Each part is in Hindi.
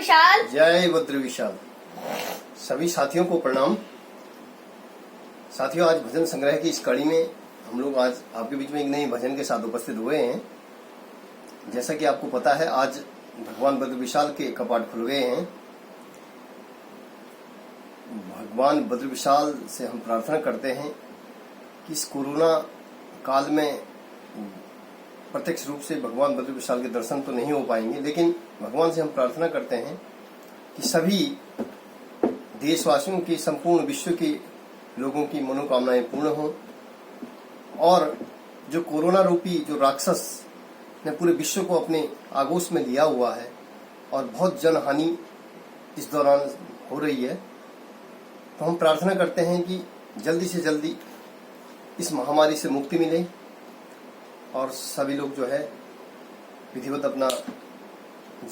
विशाल। जय बद्र विशाल। सभी साथियों को प्रणाम। साथियों, आज भजन संग्रह की इस कड़ी में हम लोग आज आपके बीच में एक नए भजन के साथ उपस्थित हुए हैं। जैसा कि आपको पता है, आज भगवान बद्र विशाल के कपाट खुल गए हैं। भगवान बद्र विशाल से हम प्रार्थना करते हैं कि इस कोरोना काल में प्रत्यक्ष रूप से भगवान बद्र विशाल के दर्शन तो नहीं हो पाएंगे, लेकिन भगवान से हम प्रार्थना करते हैं कि सभी देशवासियों की, संपूर्ण विश्व के लोगों की मनोकामनाएं पूर्ण हों और जो कोरोना रूपी जो राक्षस ने पूरे विश्व को अपने आगोश में लिया हुआ है और बहुत जनहानि इस दौरान हो रही है, तो हम प्रार्थना करते हैं कि जल्दी से जल्दी इस महामारी से मुक्ति मिले और सभी लोग जो है विधिवत अपना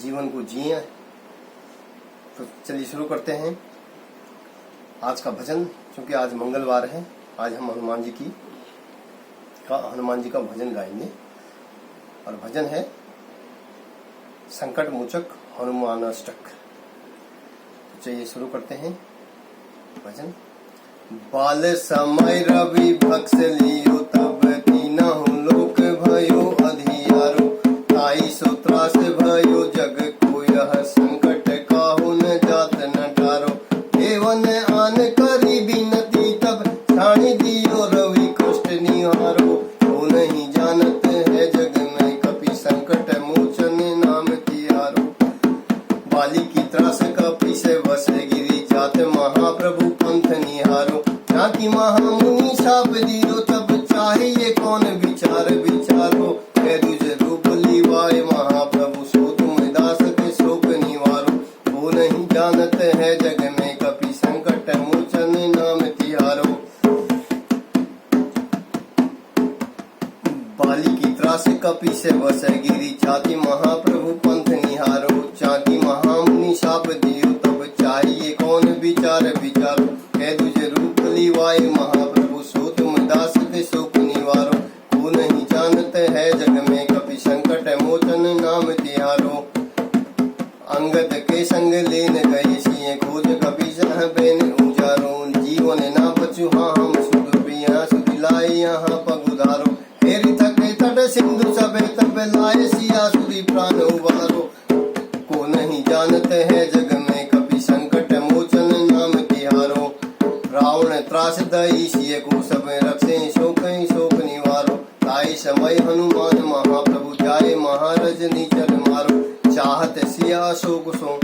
जीवन को जिए। तो चलिए शुरू करते हैं आज का भजन। क्योंकि आज मंगलवार है, आज हम हनुमान जी का भजन गाएंगे और भजन है संकट मोचक हनुमानाष्टक। तो चलिए शुरू करते हैं भजन। बाल समय रवि भक्ष लियो तब तीनहु लोक भयो अधियारो, ताई सो त्रास भयो जग को यह संकट काहू न जात न टारो। देवन आन करी बिनती तब छाणी दियो रवि कष्ट निहारो, तो नहीं जानत है जग में कपि संकट मोचन नाम तिहारो। बाली की त्रास कपि से बस गिरी जात महाप्रभु पंथ निहारो, जाति महामुनि शाप दियो तब चाहिए कौन विचार विचारो। है दुज रूप लिवाए महाप्रभु सो तुम दास के शोक निवारो, वो नहीं जानत है जग में कपि संकट मोचन नाम तिहारो। बाली की त्रास कपि से बस गिरी जाति महाप्रभु पंथ निहारो, जाति महामुनि शाप दियो तब चाहिए कौन विचार विचारो। है दुज रूप लिवाए महाप्रभु सो तुम दास के शोक निवारो, को नहीं जानत है जग में कपि संकट मोचन नाम तिहारो। अंगद के संग लेन गए सिए खोज कपि सह बेन उजारो, जीवन ना बचु हाँ हम सुध पिया सुध लाए यहाँ पग उधारो। हेरि थके तट सिंधु सबे तब लाए सिया सुधी प्राण उबारो, को नहीं जानत है जग में कपि संकट मोचन नाम तिहारो। रावण त्रास दई सिय को सब रक्षे शोक शोक निवारो, ताई समय हनुमान महाप्रभु जाए महाराज नीचर मारो। चाहत सिया शोक सो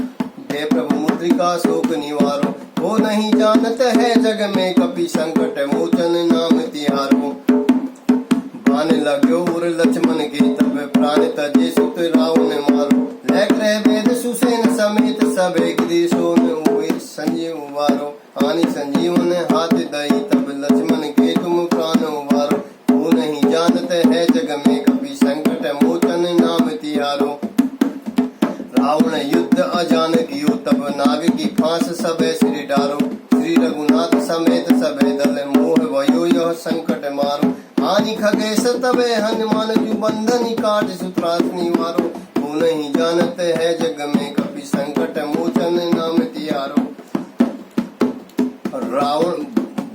दे प्रभु मुद्रिका शोक निवारो, वो नहीं जानत है जग में कपि संकट मोचन नाम तिहारो। बाण लाग्यो उर लक्ष्मण के तब प्राण तजे सुत रावण मारो, लैक रह वेद सुसेन समेत सबे गिरि सोन हुए संजीव उबारो। हानि संजीवन हाथ दई तब लक्ष्मण के तुम प्राण उबारो, वो नहीं जानत है जग में कपि संकट मोचन नाम तिहारो। रावण युद्ध अजान कियो तब नाग की फांस सबे सिर डारो, श्री रघुनाथ समेत सबे दल मोह भयो यह संकट मारो। हानि खगेश तबे हनुमान जु बंधन काट सुत्रास निवारो, वो नहीं जानत है जग में कपि संकट मोचन नाम तिहारो। रावण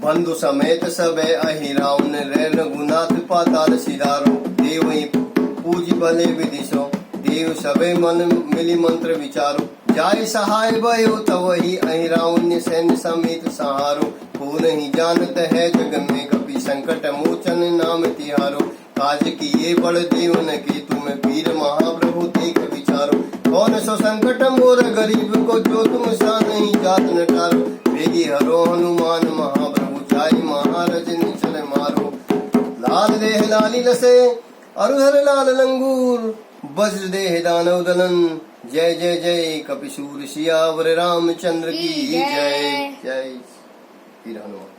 बंधु समेत सबे अहि रावण रे रघुनाथ पाताल सिधारो, देवई पूज भले विदिशो देव सबे मन मिली मंत्र विचारो। जाय सहाय भयो तब ही अहि रावण सैन्य समेत सहारो, को नहीं जानत है जग में कपि संकट मोचन नाम तिहारो। काज किए बड़ देवन के तुम वीर महाप्रभु देख विचारो, कौन सो संकट मोर गरीब को जो तुम सा नहीं जात न टारो। वेगी हरो हनुमान महाप्रभु जाय महाराज निचल मारो, लाल देह लाली लसे अरुहर लाल लंगूर, वज्र देह दानव दलन। जय जय जय कपिशूर सियावर रामचंद्र की जय। जय वीर हनुमान।